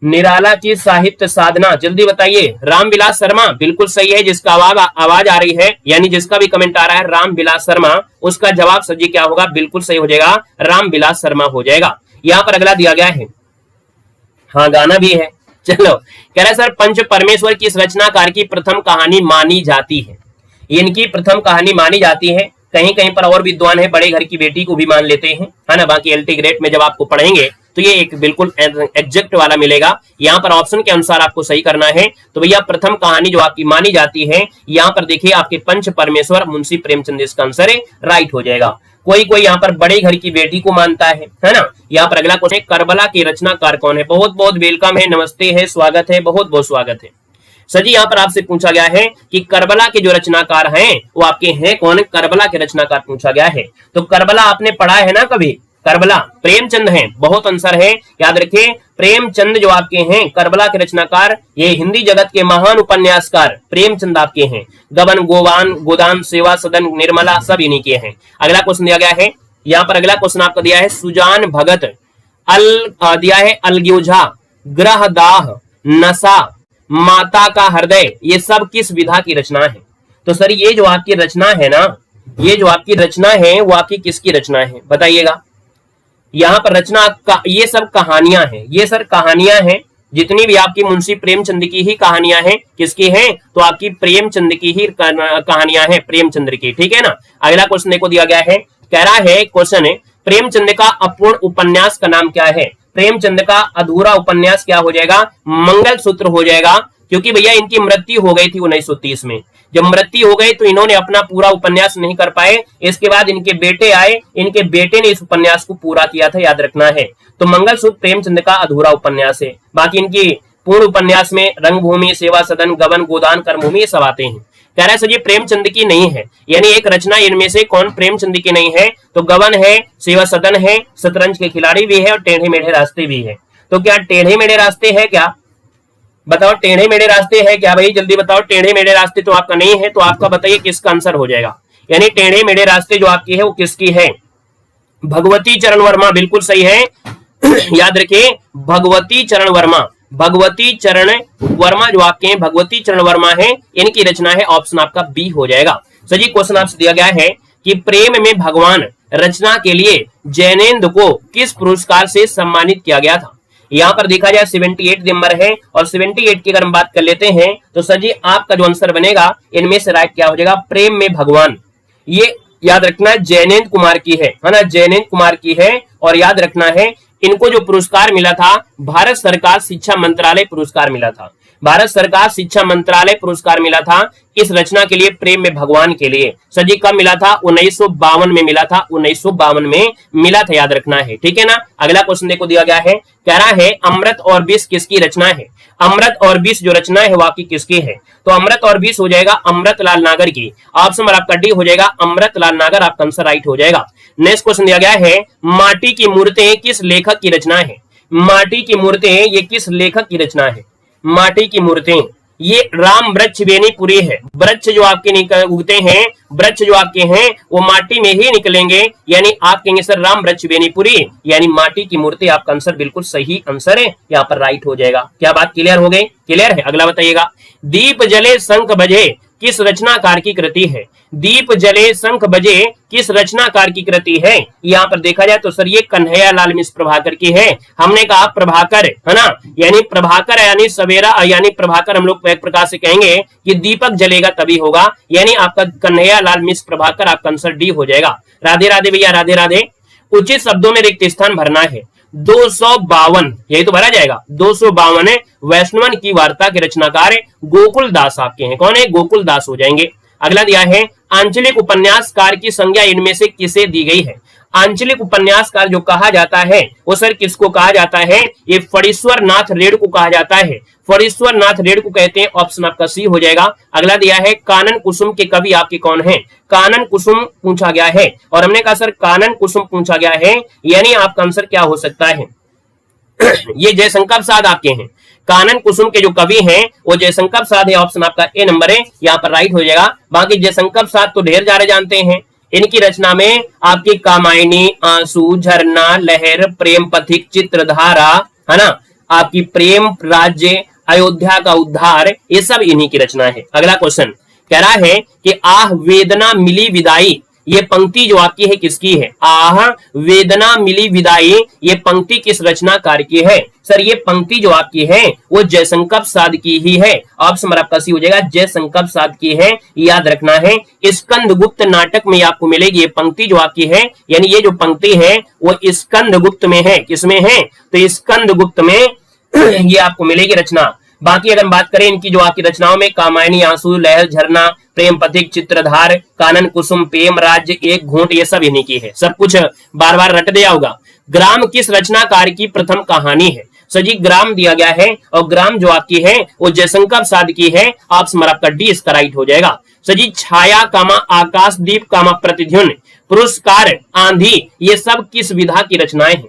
निराला की साहित्य साधना, जल्दी बताइए, रामविलास शर्मा बिल्कुल सही है, जिसका आवाज आ रही है यानी जिसका भी कमेंट आ रहा है रामविलास शर्मा, उसका जवाब सजी क्या होगा, बिल्कुल सही हो जाएगा, रामविलास शर्मा हो जाएगा। यहाँ पर अगला दिया गया है, हाँ गाना भी है, चलो कह रहा है सर पंच परमेश्वर की इस रचनाकार की प्रथम कहानी मानी जाती है, इनकी प्रथम कहानी मानी जाती है, कहीं कहीं पर और विद्वान है बड़े घर की बेटी को भी मान लेते हैं, है ना, बाकी एलटी ग्रेड में जब आपको पढ़ेंगे तो ये एक बिल्कुल एग्जैक्ट वाला मिलेगा। यहाँ पर ऑप्शन के अनुसार आपको सही करना है, तो भैया प्रथम कहानी जो आपकी मानी जाती है, यहाँ पर देखिए आपके पंच परमेश्वर मुंशी प्रेमचंद इसका आंसर है, राइट हो जाएगा। कोई कोई यहाँ पर बड़े घर की बेटी को मानता है ना। यहाँ पर अगला क्वेश्चन, करबला की रचनाकार कौन है, बहुत बहुत वेलकम है, नमस्ते है, स्वागत है, बहुत बहुत स्वागत है सर जी। यहाँ पर आपसे पूछा गया है कि करबला के जो रचनाकार हैं वो आपके हैं कौन, करबला के रचनाकार पूछा गया है, तो करबला आपने पढ़ा है ना कभी, करबला प्रेमचंद हैं, बहुत आंसर है, याद रखिए प्रेमचंद जो आपके हैं करबला के रचनाकार, ये हिंदी जगत के महान उपन्यासकार प्रेमचंद आपके हैं, गबन, गोवान, गोदान, सेवा सदन, निर्मला सब इन्हीं के हैं। अगला क्वेश्चन दिया गया है, यहाँ पर अगला क्वेश्चन आपका दिया है सुजान भगत, दिया है अलग्योझा, ग्रहदाह, नशा, माता का हृदय, ये सब किस विधा की रचना है, तो सर ये जो आपकी रचना है ना, ये जो आपकी रचना है वो आपकी किसकी रचना है बताइएगा। यहाँ पर रचना का ये सब कहानियां हैं, ये सर कहानियां हैं, जितनी भी आपकी मुंशी प्रेमचंद की ही कहानियां हैं, किसकी हैं, तो आपकी प्रेमचंद की ही कहानियां हैं, प्रेमचंद्र की, ठीक है ना। अगला क्वेश्चन देखो दिया गया है, कह रहा है क्वेश्चन है प्रेमचंद का अपूर्ण उपन्यास का नाम क्या है, प्रेमचंद का अधूरा उपन्यास क्या हो जाएगा, मंगलसूत्र हो जाएगा, क्योंकि भैया इनकी मृत्यु हो गई थी 1930 में, जब मृत्यु हो गई तो इन्होंने अपना पूरा उपन्यास नहीं कर पाए, इसके बाद इनके बेटे आए, इनके बेटे ने इस उपन्यास को पूरा किया था, याद रखना है। तो मंगलसूत्र प्रेमचंद का अधूरा उपन्यास है। बाकी इनकी पूर्ण उपन्यास में रंगभूमि, सेवा सदन, गबन, गोदान, कर्मभूमि ये सब आते हैं। कह रहा है सर ये प्रेमचंद की नहीं है, यानी एक रचना इनमें से कौन प्रेमचंद की नहीं है? तो गबन है, सेवा सदन है, शतरंज के खिलाड़ी भी है और टेढ़े मेढ़े रास्ते भी है। तो क्या टेढ़े मेढ़े रास्ते है क्या? बताओ टेढ़े मेढ़े रास्ते है क्या भाई? जल्दी बताओ। टेढ़े मेढ़े रास्ते तो आपका नहीं है, तो आपका बताइए किसका आंसर हो जाएगा? यानी टेढ़े मेढ़े रास्ते जो आपकी है वो किसकी है? भगवती चरण वर्मा, बिल्कुल सही है। याद रखिए भगवती चरण वर्मा, भगवती चरण वर्मा जो आपके हैं, भगवती चरण वर्मा है, इनकी रचना है। ऑप्शन आपका बी हो जाएगा। सर जी क्वेश्चन आपसे दिया गया है कि प्रेम में भगवान रचना के लिए जैनेन्द्र को किस पुरस्कार से सम्मानित किया गया था? यहां पर देखा जाए 78 नंबर है, और 78 की अगर हम बात कर लेते हैं तो सर जी आपका जो आंसर बनेगा इनमें से राइट क्या हो जाएगा? प्रेम में भगवान, ये याद रखना जैनेन्द्र कुमार की है ना, जैनेन्द्र कुमार की है। और याद रखना है इनको जो पुरस्कार मिला था भारत सरकार शिक्षा मंत्रालय पुरस्कार मिला था, भारत सरकार शिक्षा मंत्रालय पुरस्कार मिला था इस रचना के लिए, प्रेम में भगवान के लिए। सर जी कब मिला था? 1952 में मिला था, 1952 में मिला था, याद रखना है। ठीक है ना। अगला क्वेश्चन देखो दिया गया है, कह रहा है अमृत और विष किसकी रचना है? अमृत और विष जो रचना है वाकई किसकी है? तो अमृत और विष हो जाएगा अमृतलाल नागर की। ऑप्शन नंबर आपका डी हो जाएगा अमृतलाल नागर, आपका आंसर राइट हो जाएगा। नेक्स्ट क्वेश्चन दिया गया है, माटी की मूर्तें किस लेखक की रचना है? माटी की मूर्तें ये किस लेखक की रचना है? माटी की मूर्तें ये राम वृक्ष बेनीपुरी है। वृक्ष जो आपके उगते हैं, वृक्ष जो आपके हैं वो माटी में ही निकलेंगे, यानी आप कहेंगे सर राम वृक्ष बेनीपुरी, यानी माटी की मूर्ति आपका आंसर बिल्कुल सही आंसर है, यहाँ पर राइट हो जाएगा। क्या बात क्लियर हो गई? क्लियर है। अगला बताइएगा, दीप जले शंख बजे किस रचनाकार की कृति है? दीप जले शंख बजे किस रचनाकार की कृति है? यहाँ पर देखा जाए तो सर ये कन्हैया लाल मिश्र प्रभाकर की है। हमने कहा प्रभाकर है ना, यानी प्रभाकर यानी सवेरा, यानी प्रभाकर हम लोग एक प्रकार से कहेंगे कि दीपक जलेगा तभी होगा, यानी आपका कन्हैया लाल मिश्र प्रभाकर, आपका आंसर डी हो जाएगा। राधे राधे भैया, राधे राधे। उचित शब्दों में रिक्त स्थान भरना है। 252 यही तो भरा जाएगा। 252 है वैष्णवन की वार्ता के रचनाकार गोकुल दास आपके हैं। कौन है? गोकुल दास हो जाएंगे। अगला दिया है, आंचलिक उपन्यासकार की संज्ञा इनमें से किसे दी गई है? आंचलिक उपन्यासकार जो कहा जाता है वो सर किसको कहा जाता है? ये फणीश्वर नाथ रेड को कहा जाता है, फणीश्वर नाथ रेड को कहते हैं। ऑप्शन आपका सी हो जाएगा। अगला दिया है, कानन कुसुम के कवि आपके कौन हैं? कानन कुसुम पूछा गया है, और हमने कहा सर कानन कुसुम पूछा गया है, यानी आपका आंसर क्या हो सकता है? ये जयशंकर प्रसाद आपके हैं। कानन कुसुम के जो कवि हैं वो जयशंकर प्रसाद है। ऑप्शन आपका ए नंबर है, यहाँ पर राइट हो जाएगा। बाकी जयशंकर प्रसाद तो ढेर सारे जानते हैं। इनकी रचना में आपकी कामायनी, आंसू, झरना, लहर, प्रेम पथिक, चित्रधारा, है ना, आपकी प्रेम राज्य, अयोध्या का उद्धार, ये सब इन्हीं की रचना है। अगला क्वेश्चन कह रहा है कि आह वेदना मिली विदाई, ये पंक्ति जो आपकी है किसकी है? आह वेदना मिली विदाई, ये पंक्ति किस रचनाकार की है? सर ये पंक्ति जो आपकी है वो जयशंकर प्रसाद की ही है। ऑप्शन आपका सी हो जाएगा, जयशंकर प्रसाद की है, याद रखना है। स्कंदगुप्त नाटक में आपको मिलेगी ये पंक्ति जो आपकी है, यानी ये जो पंक्ति है वो स्कंदगुप्त में है। किसमें है? तो स्कंदगुप्त में ये आपको मिलेगी रचना। बाकी अगर बात करें इनकी जो आपकी रचनाओं में कामायनी, आंसू, लहर, झरना, प्रेम पथिक, चित्रधार, कानन कुसुम, प्रेम राज्य, एक घूंट, ये सब इन्हीं की है। सब कुछ बार बार रट दिया होगा। ग्राम किस रचनाकार की प्रथम कहानी है? सर जी ग्राम दिया गया है, और ग्राम जो आपकी है वो जयशंकर प्रसाद की है। ऑप्शन आपका डी इसका राइट हो जाएगा। सर जी छाया कामा आकाशदीप कामा प्रतिध्वनि, पुरस्कार, आंधी, ये सब किस विधा की रचनाएं हैं?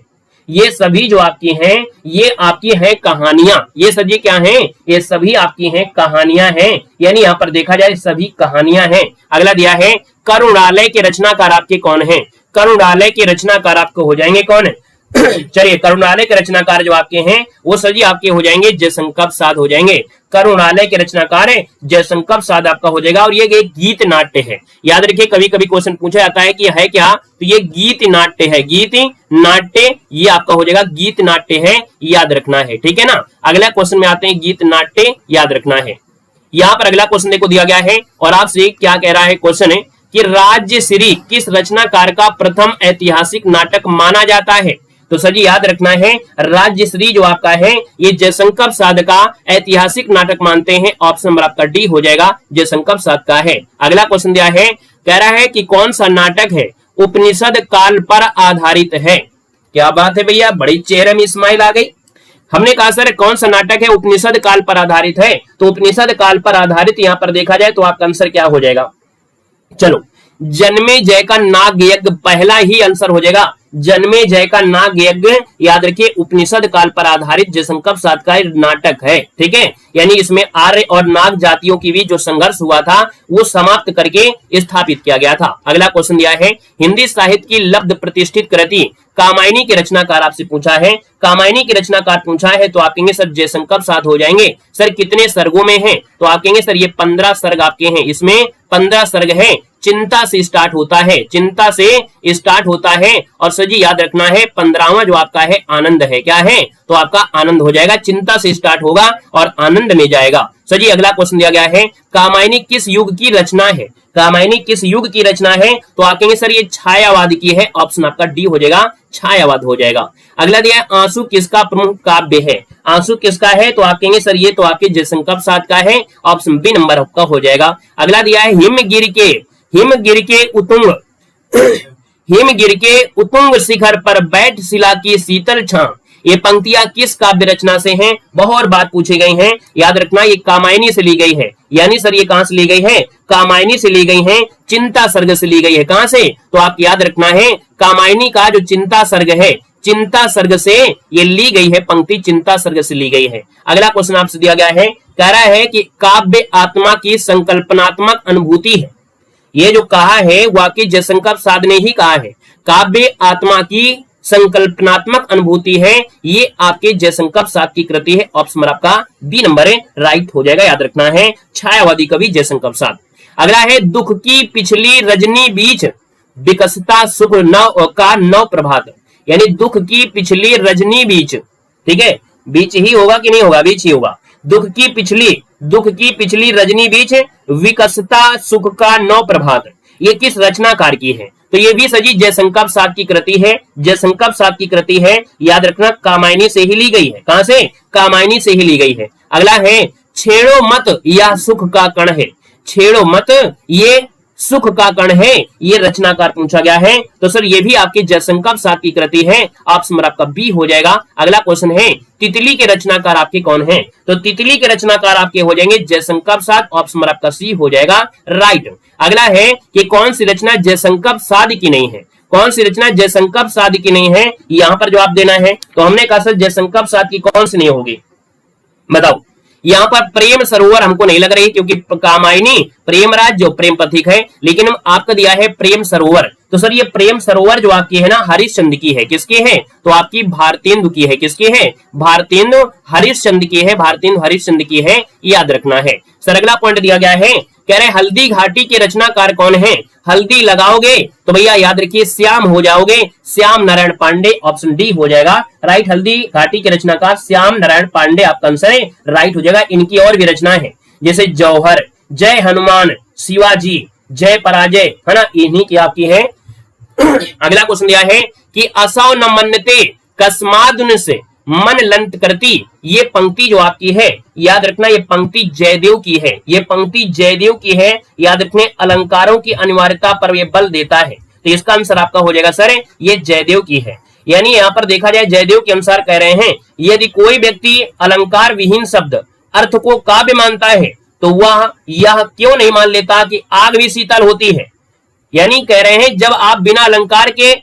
ये सभी जो आपकी हैं ये आपकी हैं कहानियां। ये सभी क्या हैं? ये सभी आपकी हैं कहानियां हैं, यानी यहाँ पर देखा जाए सभी कहानियां हैं। अगला दिया है, करुणालय के रचनाकार आपके कौन हैं? करुणालय के रचनाकार आपको हो जाएंगे कौन? चलिए करुणालय के रचनाकार जो आपके हैं वो सजी आपके हो जाएंगे जयशंकर प्रसाद हो जाएंगे। करुणालय के रचनाकार है जयशंकर प्रसाद आपका हो जाएगा। और ये एक गीत नाट्य है, याद रखिए कभी कभी क्वेश्चन पूछा जाता है कि है क्या, तो ये गीत नाट्य है। गीत नाट्य ये आपका हो जाएगा, गीत नाट्य है, याद रखना है। ठीक है ना। अगला क्वेश्चन में आते हैं, गीत नाट्य याद रखना है। यहाँ पर अगला क्वेश्चन देखो दिया गया है, और आपसे क्या कह रहा है क्वेश्चन है कि राज्यश्री किस रचनाकार का प्रथम ऐतिहासिक नाटक माना जाता है? तो सर जी याद रखना है राजश्री जो आपका है ये जयशंकर प्रसाद का ऐतिहासिक नाटक मानते हैं। ऑप्शन नंबर आपका डी हो जाएगा, जयशंकर प्रसाद का है। अगला क्वेश्चन दिया है, कह रहा है कि कौन सा नाटक है उपनिषद काल पर आधारित है। क्या बात है भैया, बड़ी चेहरे में स्माइल आ गई। हमने कहा सर कौन सा नाटक है उपनिषद काल पर आधारित है, तो उपनिषद काल पर आधारित यहां पर देखा जाए तो आपका आंसर क्या हो जाएगा, चलो जन्मे जय का नाग यज्ञ पहला ही आंसर हो जाएगा। जन्मे जय का नाग यज्ञ याद रखिए उपनिषद काल पर आधारित जयशंकर प्रसाद का नाटक है, ठीक है। यानी इसमें आर्य और नाग जातियों की भी जो संघर्ष हुआ था वो समाप्त करके स्थापित किया गया था। अगला क्वेश्चन दिया है, हिंदी साहित्य की लब्ध प्रतिष्ठित कृति कामायनी के रचनाकार आपसे पूछा है। कामायनी के रचनाकार पूछा है तो आप कहेंगे सर जयशंकर प्रसाद हो जाएंगे। सर कितने सर्गों में है, तो आप कहेंगे सर ये 15 सर्ग आपके हैं, इसमें 15 सर्ग है। चिंता से स्टार्ट होता है, चिंता से स्टार्ट होता है। और सर जी याद रखना है 15वां जो आपका है आनंद है, क्या है, तो आपका आनंद हो जाएगा। चिंता से स्टार्ट होगा और आनंद में जाएगा। सर जी अगला क्वेश्चन दिया गया है, कामायनी किस युग की रचना है। कामायनी किस युग की रचना है, तो आप कहेंगे सर ये छायावाद की है। ऑप्शन आपका डी हो जाएगा, छायावाद हो जाएगा। अगला दिया है, आंसू किसका प्रमुख काव्य है। आंसू किसका है, तो आप कहेंगे सर ये तो आपके जयशंकर प्रसाद का है। ऑप्शन बी नंबर आपका हो जाएगा। अगला दिया है, हिमगिर के उतुंग शिखर पर बैठ शिला की शीतल छां, ये पंक्तियां किस काव्य रचना से हैं, बहुत बात पूछी गई हैं। याद रखना ये कामायनी से ली गई है। यानी सर ये कहां से ली गई है, कामायनी से ली गई है, चिंता सर्ग से ली गई है। कहां से, तो आप याद रखना है कामायनी का जो चिंता सर्ग है, चिंता सर्ग से ये ली गई है पंक्ति, चिंता सर्ग से ली गई है। अगला क्वेश्चन आपसे दिया गया है, कह रहा है कि काव्य आत्मा की संकल्पनात्मक अनुभूति है। ये जो कहा है वाकई जयशंकर प्रसाद ने ही कहा है, काव्य आत्मा की संकल्पनात्मक अनुभूति है, ये आपके जयशंकर प्रसाद की कृति है। ऑप्शन आपका बी नंबर है, राइट हो जाएगा। याद रखना है छायावादी कवि जयशंकर प्रसाद। अगला है, दुख की पिछली रजनी बीच विकसता सुख नव का नव प्रभात, यानी दुख की पिछली रजनी बीच, ठीक है, बीच ही होगा कि नहीं होगा, बीच ही होगा। दुख की पिछली रजनी बीच विकसता सुख का नव प्रभात, ये किस रचनाकार की है, तो ये भी सजी जयशंकर प्रसाद की कृति है। जयशंकर प्रसाद की कृति है, याद रखना कामायनी से ही ली गई है। कहां से, कामायनी से ही ली गई है। अगला है, छेड़ो मत यह सुख का कण है। छेड़ो मत ये सुख का कण है, ये रचनाकार पूछा गया है। तो सर ये भी आपके जयशंकर प्रसाद की कृति है। ऑप्शन आपका बी हो जाएगा। अगला क्वेश्चन है, तितली के रचनाकार आपके कौन हैं, तो तितली के रचनाकार आपके हो जाएंगे जयशंकर प्रसाद। ऑप्शन आपका सी हो जाएगा, राइट। अगला है कि कौन सी रचना जयशंकर प्रसाद की नहीं है। कौन सी रचना जयशंकर प्रसाद की नहीं है, यहाँ पर जवाब देना है। तो हमने कहा सर जयशंकर प्रसाद की कौन सी नहीं होगी, बताओ। यहाँ पर प्रेम सरोवर हमको नहीं लग रही, क्योंकि कामायनी प्रेमराज जो प्रेम प्रतीक है, लेकिन आपका दिया है प्रेम सरोवर। तो सर ये प्रेम सरोवर जो आपकी है ना हरिश्चंद्र की है, किसकी है, तो आपकी भारतेंदु की है। किसकी है, भारतेंदु हरिश्चंद्र की है, भारतेंदु हरिश्चंद्र की है, याद रखना है। सर अगला पॉइंट दिया गया है, कह रहे हल्दी घाटी के रचनाकार कौन है। हल्दी लगाओगे तो भैया याद रखिए श्याम हो जाओगे, श्याम नारायण पांडे। ऑप्शन डी हो जाएगा, राइट। हल्दी घाटी के रचनाकार श्याम नारायण पांडे आपका आंसर है, राइट हो जाएगा। इनकी और भी रचना है, जैसे जौहर, जय हनुमान, शिवाजी, जय पराजय, है ना, इन्हीं की आपकी है। अगला क्वेश्चन दिया है कि असौ न मन्नते कस्मादुन से मन लंत करती, ये पंक्ति जो आपकी है, याद रखना ये पंक्ति जयदेव की है। ये पंक्ति जयदेव की है, याद रखने अलंकारों की अनिवार्यता पर ये बल देता है। तो इसका आंसर आपका हो जाएगा सर ये जयदेव की है। यानी यहाँ पर देखा जाए जयदेव के अनुसार कह रहे हैं, यदि कोई व्यक्ति अलंकार विहीन शब्द अर्थ को काव्य मानता है तो वह यह क्यों नहीं मान लेता कि आग भी शीतल होती है। यानी कह रहे हैं जब आप बिना अलंकार के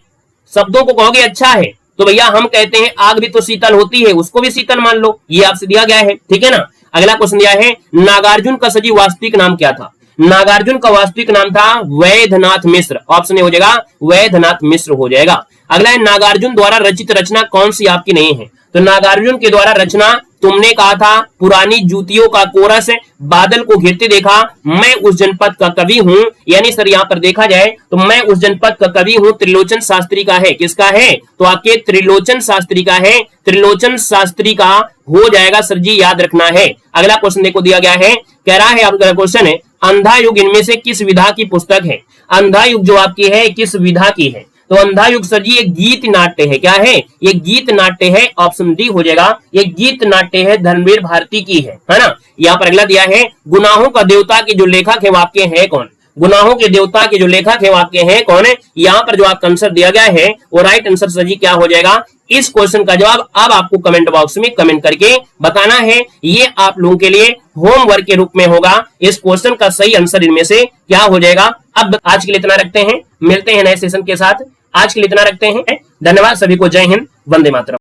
शब्दों को कहोगे अच्छा है, तो भैया हम कहते हैं आग भी तो शीतल होती है, उसको भी शीतल मान लो। ये आपसे दिया गया है, ठीक है ना। अगला क्वेश्चन दिया है, नागार्जुन का सजी वास्तविक नाम क्या था। नागार्जुन का वास्तविक नाम था वैद्यनाथ मिश्र। ऑप्शन हो जाएगा वैद्यनाथ मिश्र हो जाएगा। अगला है, नागार्जुन द्वारा रचित रचना कौन सी आपकी नहीं है। तो नागार्जुन के द्वारा रचना तुमने कहा था पुरानी जूतियों का कोरस, बादल को घिरते देखा, मैं उस जनपद का कवि हूं। यानी सर यहाँ पर देखा जाए तो मैं उस जनपद का कवि हूं त्रिलोचन शास्त्री का है। किसका है, तो आपके त्रिलोचन शास्त्री का है, त्रिलोचन शास्त्री का हो जाएगा सर जी, याद रखना है। अगला क्वेश्चन देखो दिया गया है, कह रहा है आपका क्वेश्चन है, अंधा युग इनमें से किस विधा की पुस्तक है। अंधा युग जो आपकी है किस विधा की है, तो अंधा युग सर जी ये गीत नाट्य है। क्या है? ये गीत नाट्य है। ऑप्शन डी हो जाएगा। ये गीत नाट्य है, धर्मवीर भारती की है ना। यहाँ पर अगला दिया है, गुनाहों का देवता के जो लेखक है वाक्य है कौन? गुनाहों के देवता के जो लेखक है वाक्य है कौन है? यहाँ पर जो आपका आंसर दिया गया है वो राइट आंसर सर जी क्या हो जाएगा? इस क्वेश्चन का जवाब अब आपको कमेंट बॉक्स में कमेंट करके बताना है। ये आप लोगों के लिए होमवर्क के रूप में होगा। इस क्वेश्चन का सही आंसर इनमें से क्या हो जाएगा? अब आज के लिए इतना रखते हैं, मिलते हैं नए सेशन के साथ। आज के लिए इतना रखते हैं। धन्यवाद सभी को। जय हिंद, वंदे मातरम।